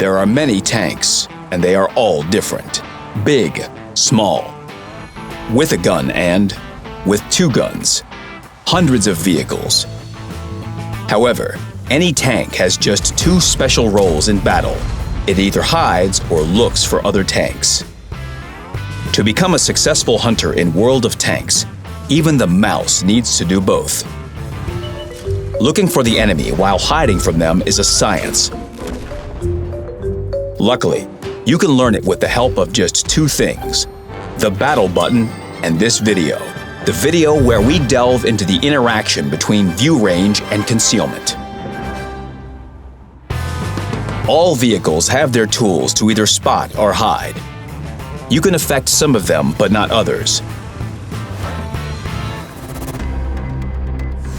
There are many tanks, and they are all different. Big, small, with a gun and with two guns. Hundreds of vehicles. However, any tank has just two special roles in battle. It either hides or looks for other tanks. To become a successful hunter in World of Tanks, even the mouse needs to do both. Looking for the enemy while hiding from them is a science. Luckily, you can learn it with the help of just two things: the battle button and this video. The video where we delve into the interaction between view range and concealment. All vehicles have their tools to either spot or hide. You can affect some of them, but not others.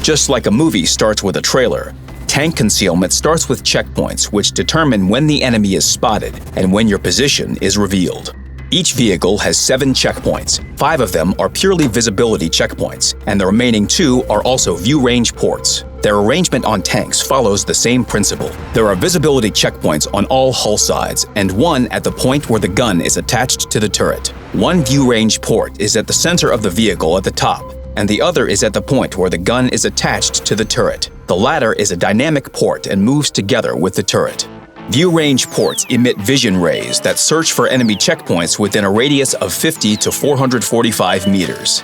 Just like a movie starts with a trailer, tank concealment starts with checkpoints which determine when the enemy is spotted and when your position is revealed. Each vehicle has 7 checkpoints. 5 of them are purely visibility checkpoints, and the remaining 2 are also view range ports. Their arrangement on tanks follows the same principle. There are visibility checkpoints on all hull sides, and one at the point where the gun is attached to the turret. One view range port is at the center of the vehicle at the top, and the other is at the point where the gun is attached to the turret. The latter is a dynamic port and moves together with the turret. View range ports emit vision rays that search for enemy checkpoints within a radius of 50 to 445 meters.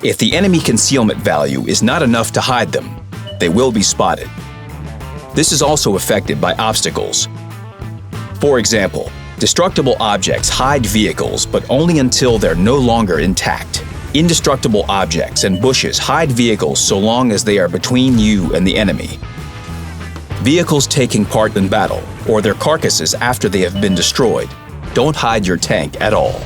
If the enemy concealment value is not enough to hide them, they will be spotted. This is also affected by obstacles. For example, destructible objects hide vehicles, but only until they're no longer intact. Indestructible objects and bushes hide vehicles so long as they are between you and the enemy. Vehicles taking part in battle, or their carcasses after they have been destroyed, don't hide your tank at all.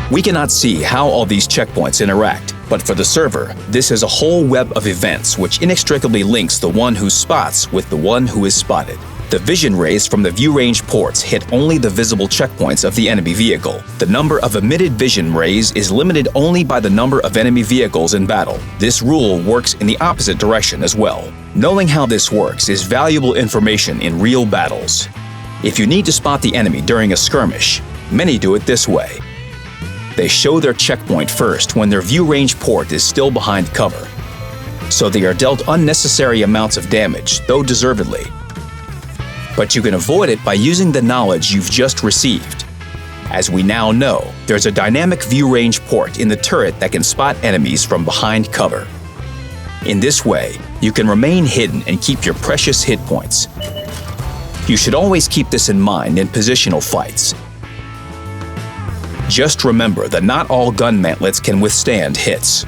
We cannot see how all these checkpoints interact, but for the server, this is a whole web of events which inextricably links the one who spots with the one who is spotted. The vision rays from the view range ports hit only the visible checkpoints of the enemy vehicle. The number of emitted vision rays is limited only by the number of enemy vehicles in battle. This rule works in the opposite direction as well. Knowing how this works is valuable information in real battles. If you need to spot the enemy during a skirmish, many do it this way. They show their checkpoint first when their view range port is still behind cover. So they are dealt unnecessary amounts of damage, though deservedly. But you can avoid it by using the knowledge you've just received. As we now know, there's a dynamic view range port in the turret that can spot enemies from behind cover. In this way, you can remain hidden and keep your precious hit points. You should always keep this in mind in positional fights. Just remember that not all gun mantlets can withstand hits.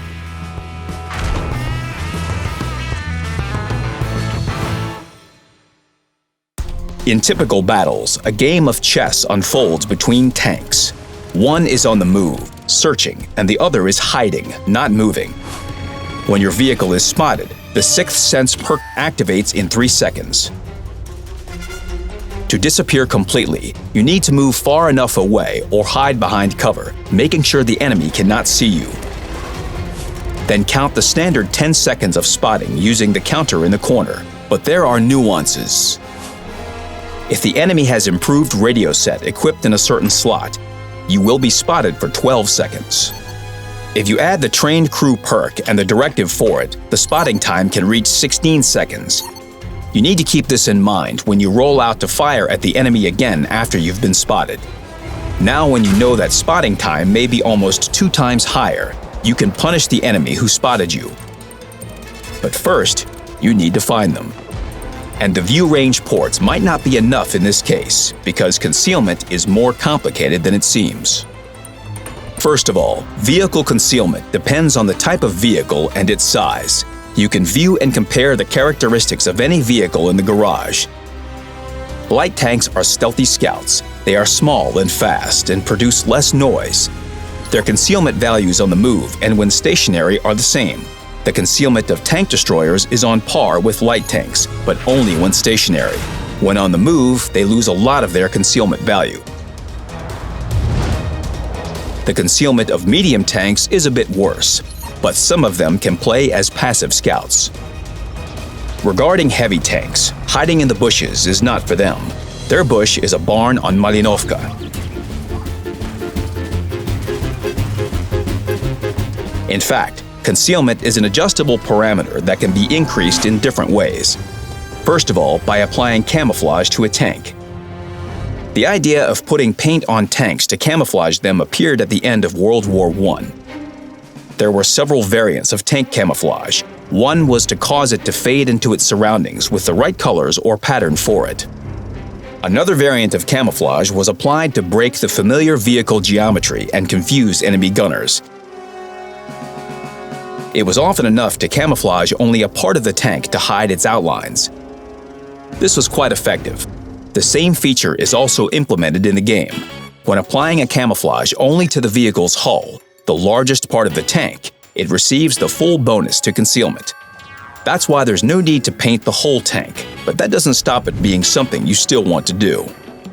In typical battles, a game of chess unfolds between tanks. One is on the move, searching, and the other is hiding, not moving. When your vehicle is spotted, the Sixth Sense perk activates in 3 seconds. To disappear completely, you need to move far enough away or hide behind cover, making sure the enemy cannot see you. Then count the standard 10 seconds of spotting using the counter in the corner. But there are nuances. If the enemy has improved radio set equipped in a certain slot, you will be spotted for 12 seconds. If you add the trained crew perk and the directive for it, the spotting time can reach 16 seconds. You need to keep this in mind when you roll out to fire at the enemy again after you've been spotted. Now when you know that spotting time may be almost 2 times higher, you can punish the enemy who spotted you. But first, you need to find them. And the view range ports might not be enough in this case, because concealment is more complicated than it seems. First of all, vehicle concealment depends on the type of vehicle and its size. You can view and compare the characteristics of any vehicle in the garage. Light tanks are stealthy scouts. They are small and fast and produce less noise. Their concealment values on the move and when stationary are the same. The concealment of tank destroyers is on par with light tanks, but only when stationary. When on the move, they lose a lot of their concealment value. The concealment of medium tanks is a bit worse, but some of them can play as passive scouts. Regarding heavy tanks, hiding in the bushes is not for them. Their bush is a barn on Malinovka. In fact, concealment is an adjustable parameter that can be increased in different ways. First of all, by applying camouflage to a tank. The idea of putting paint on tanks to camouflage them appeared at the end of World War I. There were several variants of tank camouflage. One was to cause it to fade into its surroundings with the right colors or pattern for it. Another variant of camouflage was applied to break the familiar vehicle geometry and confuse enemy gunners. It was often enough to camouflage only a part of the tank to hide its outlines. This was quite effective. The same feature is also implemented in the game. When applying a camouflage only to the vehicle's hull, the largest part of the tank, it receives the full bonus to concealment. That's why there's no need to paint the whole tank, but that doesn't stop it being something you still want to do.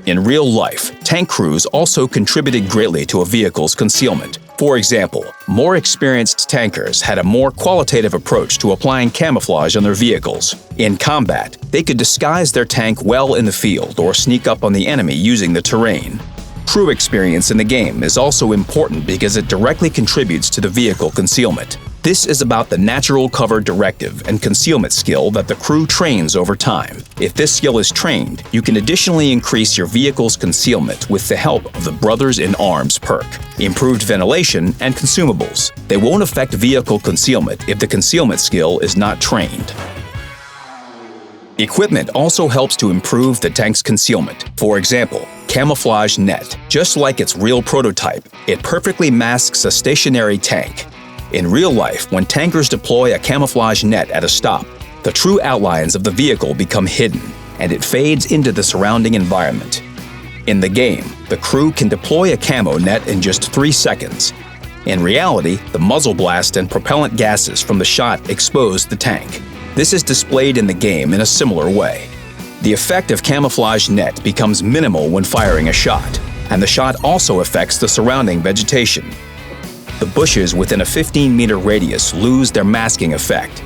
In real life, tank crews also contributed greatly to a vehicle's concealment. For example, more experienced tankers had a more qualitative approach to applying camouflage on their vehicles. In combat, they could disguise their tank well in the field or sneak up on the enemy using the terrain. Crew experience in the game is also important because it directly contributes to the vehicle concealment. This is about the natural cover directive and concealment skill that the crew trains over time. If this skill is trained, you can additionally increase your vehicle's concealment with the help of the Brothers in Arms perk, improved ventilation, and consumables. They won't affect vehicle concealment if the concealment skill is not trained. Equipment also helps to improve the tank's concealment. For example, camouflage net. Just like its real prototype, it perfectly masks a stationary tank. In real life, when tankers deploy a camouflage net at a stop, the true outlines of the vehicle become hidden, and it fades into the surrounding environment. In the game, the crew can deploy a camo net in just 3 seconds. In reality, the muzzle blast and propellant gases from the shot expose the tank. This is displayed in the game in a similar way. The effect of camouflage net becomes minimal when firing a shot, and the shot also affects the surrounding vegetation. The bushes within a 15-meter radius lose their masking effect.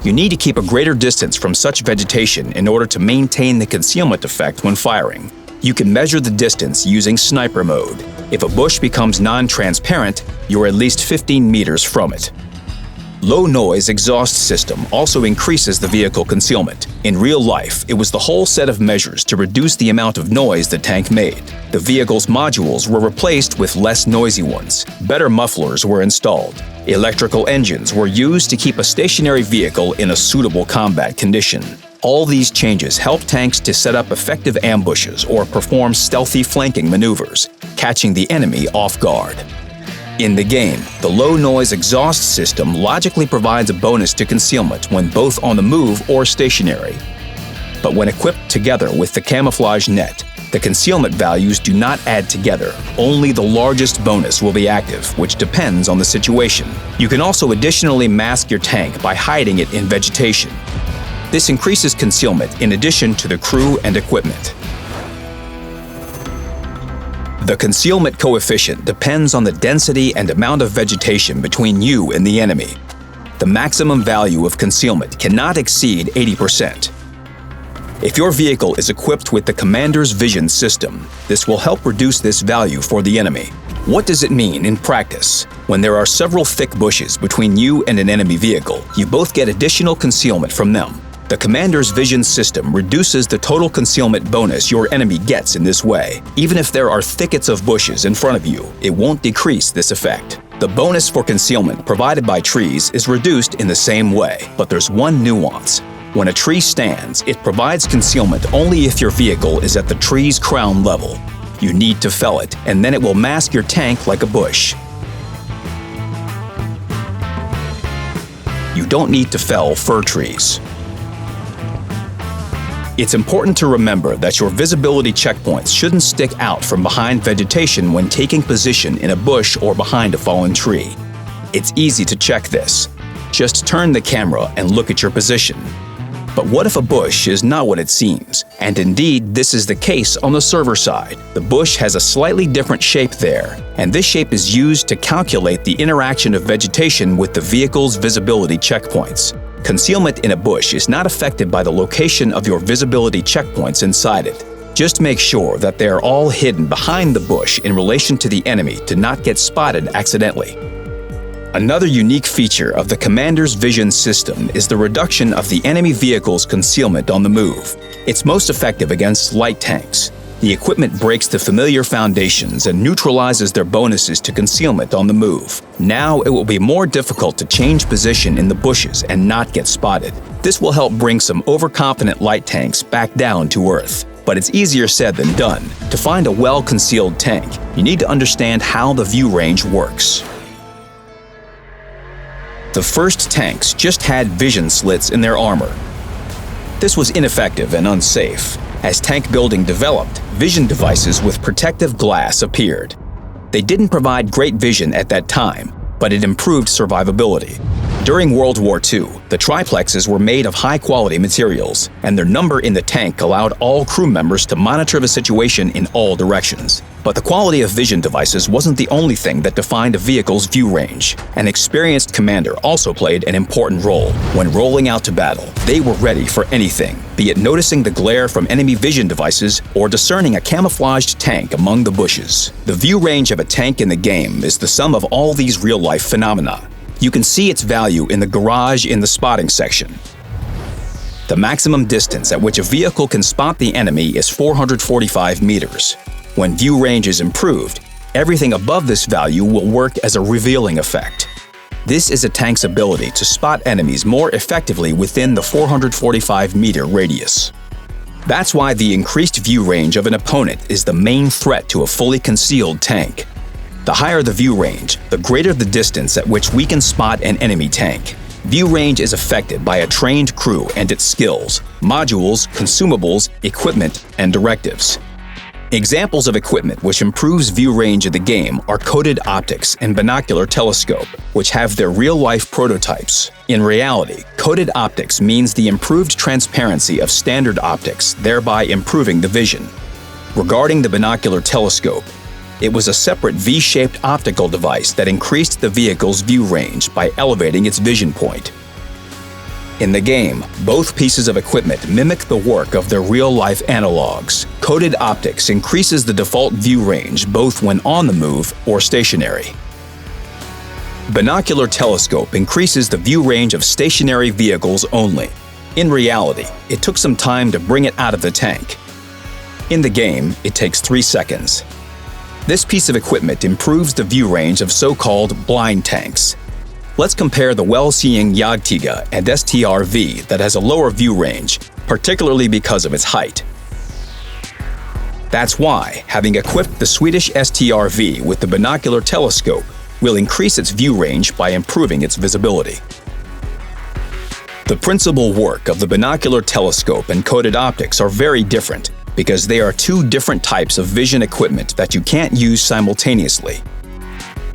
You need to keep a greater distance from such vegetation in order to maintain the concealment effect when firing. You can measure the distance using sniper mode. If a bush becomes non-transparent, you're at least 15 meters from it. Low-noise exhaust system also increases the vehicle concealment. In real life, it was the whole set of measures to reduce the amount of noise the tank made. The vehicle's modules were replaced with less noisy ones. Better mufflers were installed. Electrical engines were used to keep a stationary vehicle in a suitable combat condition. All these changes help tanks to set up effective ambushes or perform stealthy flanking maneuvers, catching the enemy off guard. In the game, the low-noise exhaust system logically provides a bonus to concealment when both on the move or stationary. But when equipped together with the camouflage net, the concealment values do not add together. Only the largest bonus will be active, which depends on the situation. You can also additionally mask your tank by hiding it in vegetation. This increases concealment in addition to the crew and equipment. The concealment coefficient depends on the density and amount of vegetation between you and the enemy. The maximum value of concealment cannot exceed 80%. If your vehicle is equipped with the Commander's Vision system, this will help reduce this value for the enemy. What does it mean in practice? When there are several thick bushes between you and an enemy vehicle, you both get additional concealment from them. The Commander's Vision system reduces the total concealment bonus your enemy gets in this way. Even if there are thickets of bushes in front of you, it won't decrease this effect. The bonus for concealment provided by trees is reduced in the same way, but there's one nuance. When a tree stands, it provides concealment only if your vehicle is at the tree's crown level. You need to fell it, and then it will mask your tank like a bush. You don't need to fell fir trees. It's important to remember that your visibility checkpoints shouldn't stick out from behind vegetation when taking position in a bush or behind a fallen tree. It's easy to check this. Just turn the camera and look at your position. But what if a bush is not what it seems? And indeed, this is the case on the server side. The bush has a slightly different shape there, and this shape is used to calculate the interaction of vegetation with the vehicle's visibility checkpoints. Concealment in a bush is not affected by the location of your visibility checkpoints inside it. Just make sure that they are all hidden behind the bush in relation to the enemy to not get spotted accidentally. Another unique feature of the commander's vision system is the reduction of the enemy vehicle's concealment on the move. It's most effective against light tanks. The equipment breaks the familiar foundations and neutralizes their bonuses to concealment on the move. Now it will be more difficult to change position in the bushes and not get spotted. This will help bring some overconfident light tanks back down to earth. But it's easier said than done. To find a well-concealed tank, you need to understand how the view range works. The first tanks just had vision slits in their armor. This was ineffective and unsafe. As tank building developed, vision devices with protective glass appeared. They didn't provide great vision at that time, but it improved survivability. During World War II, the triplexes were made of high-quality materials, and their number in the tank allowed all crew members to monitor the situation in all directions. But the quality of vision devices wasn't the only thing that defined a vehicle's view range. An experienced commander also played an important role. When rolling out to battle, they were ready for anything, be it noticing the glare from enemy vision devices or discerning a camouflaged tank among the bushes. The view range of a tank in the game is the sum of all these real-life phenomena. You can see its value in the garage in the spotting section. The maximum distance at which a vehicle can spot the enemy is 445 meters. When view range is improved, everything above this value will work as a revealing effect. This is a tank's ability to spot enemies more effectively within the 445-meter radius. That's why the increased view range of an opponent is the main threat to a fully concealed tank. The higher the view range, the greater the distance at which we can spot an enemy tank. View range is affected by a trained crew and its skills, modules, consumables, equipment, and directives. Examples of equipment which improves view range of the game are coated optics and binocular telescope, which have their real-life prototypes. In reality, coated optics means the improved transparency of standard optics, thereby improving the vision. Regarding the binocular telescope, it was a separate V-shaped optical device that increased the vehicle's view range by elevating its vision point. In the game, both pieces of equipment mimic the work of their real-life analogs. Coated optics increases the default view range both when on the move or stationary. Binocular telescope increases the view range of stationary vehicles only. In reality, it took some time to bring it out of the tank. In the game, it takes 3 seconds. This piece of equipment improves the view range of so-called blind tanks. Let's compare the well-seeing Jagdtiger and STR-V that has a lower view range, particularly because of its height. That's why having equipped the Swedish STR-V with the binocular telescope will increase its view range by improving its visibility. The principal work of the binocular telescope and coated optics are very different because they are two different types of vision equipment that you can't use simultaneously.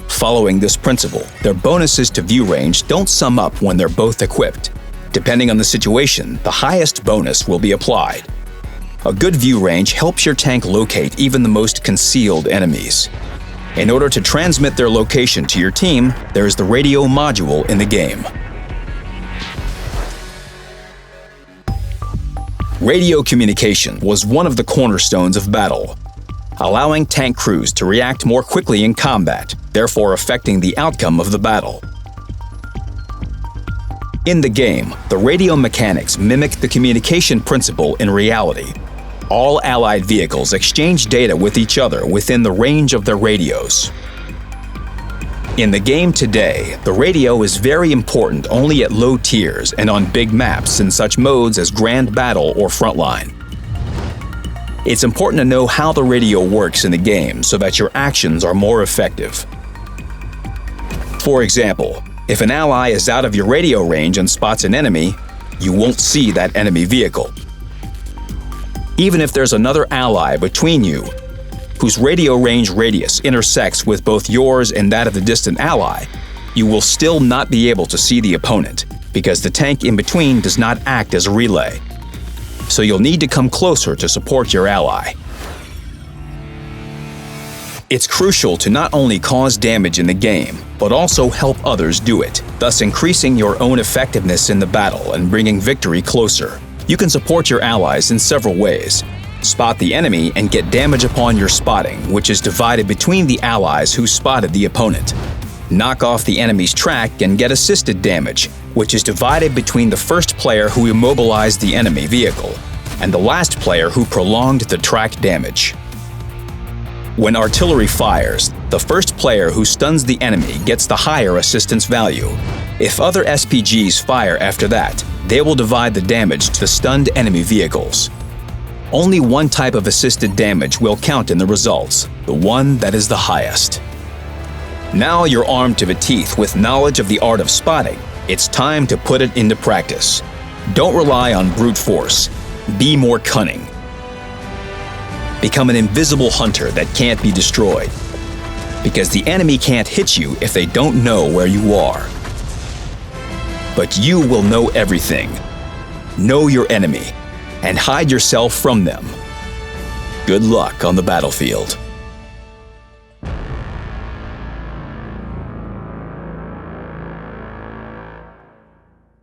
Following this principle, their bonuses to view range don't sum up when they're both equipped. Depending on the situation, the highest bonus will be applied. A good view range helps your tank locate even the most concealed enemies. In order to transmit their location to your team, there is the radio module in the game. Radio communication was one of the cornerstones of battle, allowing tank crews to react more quickly in combat, therefore affecting the outcome of the battle. In the game, the radio mechanics mimic the communication principle in reality. All Allied vehicles exchange data with each other within the range of their radios. In the game today, the radio is very important only at low tiers and on big maps in such modes as Grand Battle or Frontline. It's important to know how the radio works in the game so that your actions are more effective. For example, if an ally is out of your radio range and spots an enemy, you won't see that enemy vehicle. Even if there's another ally between you, whose radio range radius intersects with both yours and that of the distant ally, you will still not be able to see the opponent, because the tank in between does not act as a relay. So you'll need to come closer to support your ally. It's crucial to not only cause damage in the game, but also help others do it, thus increasing your own effectiveness in the battle and bringing victory closer. You can support your allies in several ways. Spot the enemy and get damage upon your spotting, which is divided between the allies who spotted the opponent. Knock off the enemy's track and get assisted damage, which is divided between the first player who immobilized the enemy vehicle and the last player who prolonged the track damage. When artillery fires, the first player who stuns the enemy gets the higher assistance value. If other SPGs fire after that, they will divide the damage to the stunned enemy vehicles. Only one type of assisted damage will count in the results, the one that is the highest. Now you're armed to the teeth with knowledge of the art of spotting. It's time to put it into practice. Don't rely on brute force. Be more cunning. Become an invisible hunter that can't be destroyed. Because the enemy can't hit you if they don't know where you are. But you will know everything. Know your enemy and hide yourself from them. Good luck on the battlefield.